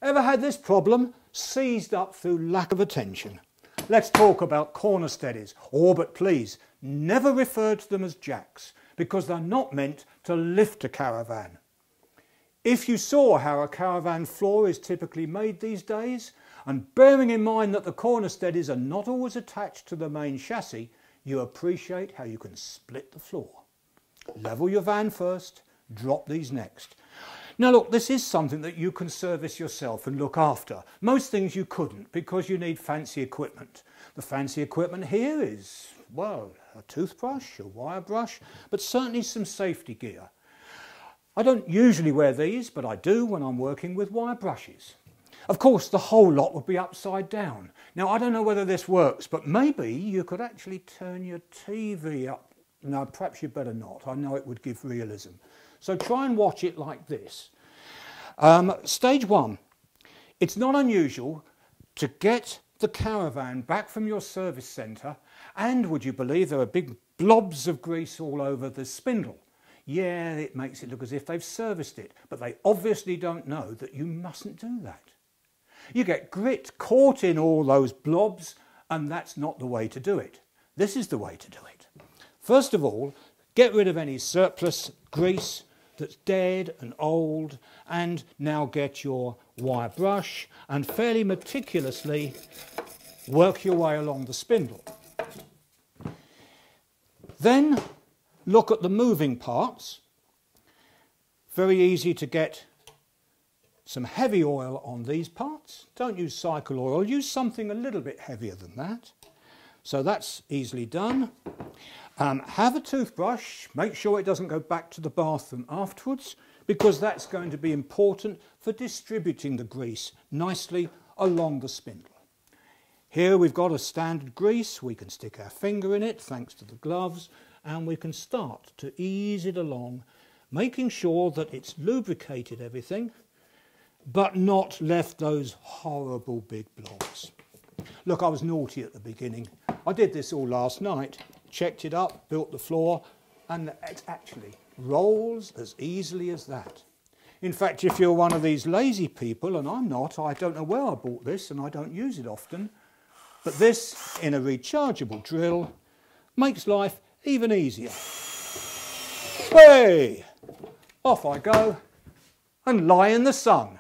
Ever had this problem? Seized up through lack of attention. Let's talk about corner steadies. But please, never refer to them as jacks, because they're not meant to lift a caravan. If you saw how a caravan floor is typically made these days, and bearing in mind that the corner steadies are not always attached to the main chassis, you appreciate how you can split the floor. Level your van first, drop these next. Now look, this is something that you can service yourself and look after. Most things you couldn't because you need fancy equipment. The fancy equipment here is, well, a toothbrush, a wire brush, but certainly some safety gear. I don't usually wear these, but I do when I'm working with wire brushes. Of course, the whole lot would be upside down. Now, I don't know whether this works, but maybe you could actually turn your TV up. No, perhaps you better not. I know it would give realism. So try and watch it like this. Stage one. It's not unusual to get the caravan back from your service centre, and would you believe there are big blobs of grease all over the spindle. Yeah, it makes it look as if they've serviced it, but they obviously don't know that you mustn't do that. You get grit caught in all those blobs, and that's not the way to do it. This is the way to do it. First of all, get rid of any surplus grease that's dead and old, and now get your wire brush and fairly meticulously work your way along the spindle. Then look at the moving parts. Very easy to get some heavy oil on these parts. Don't use cycle oil, use something a little bit heavier than that. So that's easily done. Have a toothbrush, make sure it doesn't go back to the bathroom afterwards, because that's going to be important for distributing the grease nicely along the spindle. Here we've got a standard grease, we can stick our finger in it thanks to the gloves, and we can start to ease it along, making sure that it's lubricated everything, but not left those horrible big blobs. Look, I was naughty at the beginning. I did this all last night, checked it up, built the floor, and it actually rolls as easily as that. In fact, if you're one of these lazy people, and I'm not, I don't know where I bought this and I don't use it often, but this, in a rechargeable drill, makes life even easier. Hey! Off I go and lie in the sun.